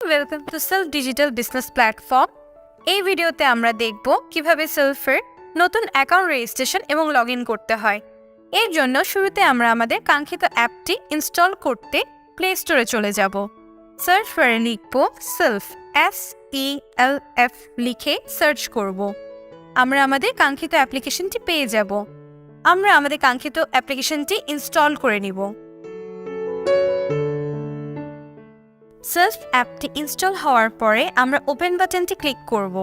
Welcome to self digital business platform. এই ভিডিওতে আমরা দেখব কিভাবে সেলফের নতুন অ্যাকাউন্ট রেজিস্ট্রেশন এবং লগ ইন করতে হয়। এর জন্য শুরুতে আমরা আমাদের কাঙ্ক্ষিত অ্যাপটি ইনস্টল করতে প্লে স্টোরে চলে যাব। সার্চ বারে লিখব সেলফ, SELF লিখে সার্চ করব। আমরা আমাদের কাঙ্ক্ষিত অ্যাপ্লিকেশনটি পেয়ে যাব। আমরা আমাদের কাঙ্ক্ষিত অ্যাপ্লিকেশনটি ইনস্টল করে নিব। সেলফ অ্যাপটি ইনস্টল হওয়ার পরে আমরা ওপেন বাটনটি ক্লিক করব।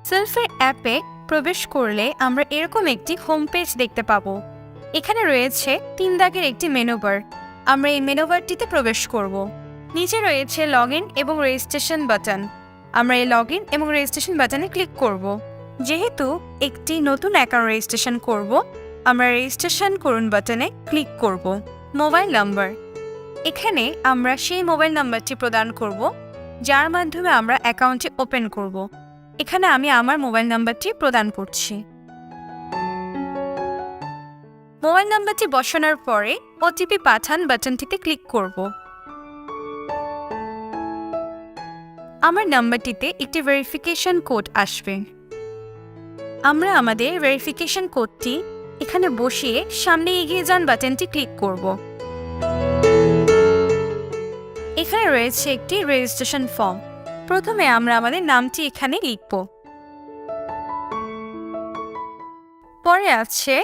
সেলফের অ্যাপে প্রবেশ করলে আমরা এরকম একটি হোম পেজ দেখতে পাবো। এখানে রয়েছে 3 দাগের একটি মেনু বার। আমরা এই মেনু বারটিতে প্রবেশ করব। নিচে রয়েছে লগ ইন এবং রেজিস্ট্রেশন বাটন। আমরা এই লগ ইন এবং রেজিস্ট্রেশন বাটনে ক্লিক করব। যেহেতু একটি নতুন অ্যাকাউন্ট রেজিস্ট্রেশন করব, আমরা রেজিস্ট্রেশন করুন বাটনে ক্লিক করব। মোবাইল নাম্বার, এখানে আমরা সেই মোবাইল নাম্বারটি প্রদান করব যার মাধ্যমে আমরা অ্যাকাউন্টটি ওপেন করব। এখানে আমি আমার মোবাইল নাম্বারটি প্রদান করছি। মোবাইল নাম্বারটি বসানোর পরে ওটিপি পাঠান বাটনটিতে ক্লিক করব। আমার নাম্বারটিতে একটি ভেরিফিকেশন কোড আসবে। আমরা আমাদের ভেরিফিকেশন কোডটি এখানে বসিয়ে সামনে এগিয়ে যান বাটনটি ক্লিক করব। এখানে রয়েছে একটি রেজিস্ট্রেশন ফর্ম। প্রথমে আমরা আমাদের নামটি এখানে লিখব। পরে আছে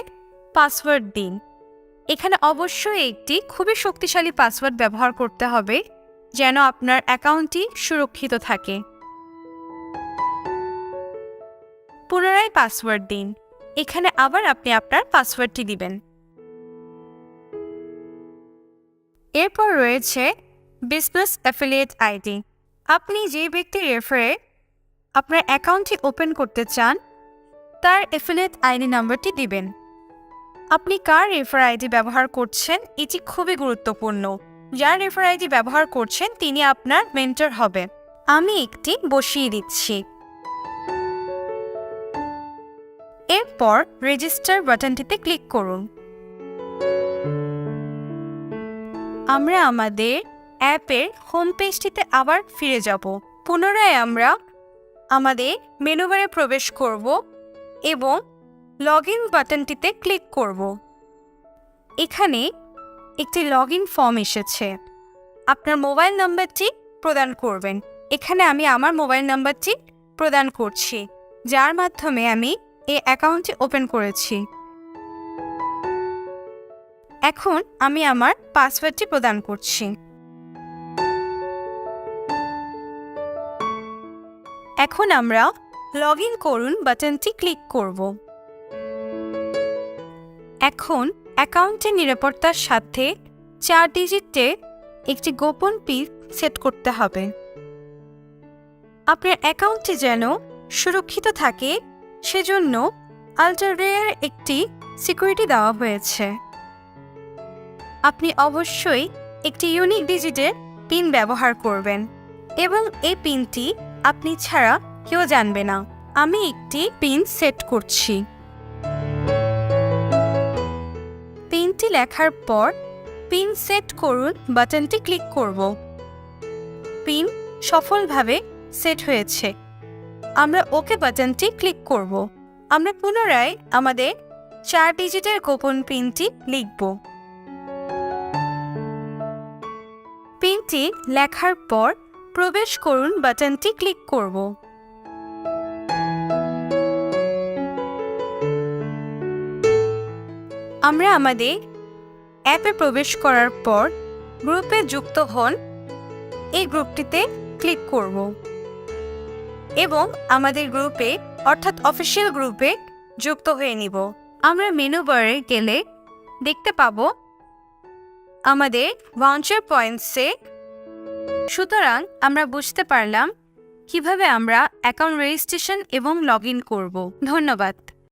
পাসওয়ার্ড দিন। এখানে অবশ্যই একটি খুবই শক্তিশালী পাসওয়ার্ড ব্যবহার করতে হবে যেন আপনার অ্যাকাউন্টটি সুরক্ষিত থাকে। পুনরায় পাসওয়ার্ড দিন। এখানে আবার আপনি আপনার পাসওয়ার্ডটি দিবেন। এরপর রয়েছে বিজনেস অ্যাফিলিয়েট আইডি। আপনি যে ব্যক্তির রেফারে আপনার অ্যাকাউন্টটি ওপেন করতে চান তার অ্যাফিলিয়েট আইডি নাম্বারটি দিবেন। আপনি কার রেফার আইডি ব্যবহার করছেন এটি খুবই গুরুত্বপূর্ণ। যার রেফার আইডি ব্যবহার করছেন তিনি আপনার মেন্টর হবে। আমি একটি বসিয়ে দিচ্ছি। এরপর রেজিস্টার বাটনটিতে ক্লিক করুন। আমরা আমাদের অ্যাপের হোম পেজটিতে আবার ফিরে যাব। পুনরায় আমরা আমাদের মেনু বারে প্রবেশ করব এবং লগ ইন বাটনটিতে ক্লিক করব। এখানে একটি লগ ইন ফর্ম এসেছে। আপনার মোবাইল নাম্বারটি প্রদান করবেন। এখানে আমি আমার মোবাইল নাম্বারটি প্রদান করছি যার মাধ্যমে আমি এই অ্যাকাউন্টটি ওপেন করেছি। এখন আমি আমার পাসওয়ার্ডটি প্রদান করছি। এখন আমরা লগ ইন করুন বাটনটি ক্লিক করব। এখন অ্যাকাউন্টের নিরাপত্তার সাথে 4 ডিজিটে একটি গোপন পিন সেট করতে হবে। আপনার অ্যাকাউন্টটি যেন সুরক্ষিত থাকে সেজন্য আল্ট্রা রেয়ার একটি সিকিউরিটি দেওয়া হয়েছে। আপনি অবশ্যই একটি ইউনিক ডিজিটের পিন ব্যবহার করবেন এবং এই পিনটি আপনি ছাড়া কেউ জানবে না। আমি একটি পিন সেট করছি। পিনটি লেখার পর পিন সেট করুন বাটনটি ক্লিক করব। পিন সফলভাবে সেট হয়েছে। আমরা ওকে বাটনটি ক্লিক করব। আমরা পুনরায় আমাদের 4 ডিজিটের গোপন পিনটি লিখব। পিনটি লেখার পর প্রবেশ করুন বাটনটি ক্লিক করব। আমরা আমাদের অ্যাপে প্রবেশ করার পর গ্রুপে যুক্ত হন এই গ্রুপটিতে ক্লিক করব এবং আমাদের গ্রুপে অর্থাৎ অফিসিয়াল গ্রুপে যুক্ত হয়ে নিব। আমরা মেনু বারে গেলে দেখতে পাবো আমাদের ভাউচার পয়েন্টসে। সুতরাং আমরা বুঝতে পারলাম কিভাবে আমরা অ্যাকাউন্ট রেজিস্ট্রেশন এবং লগ ইন করব। ধন্যবাদ।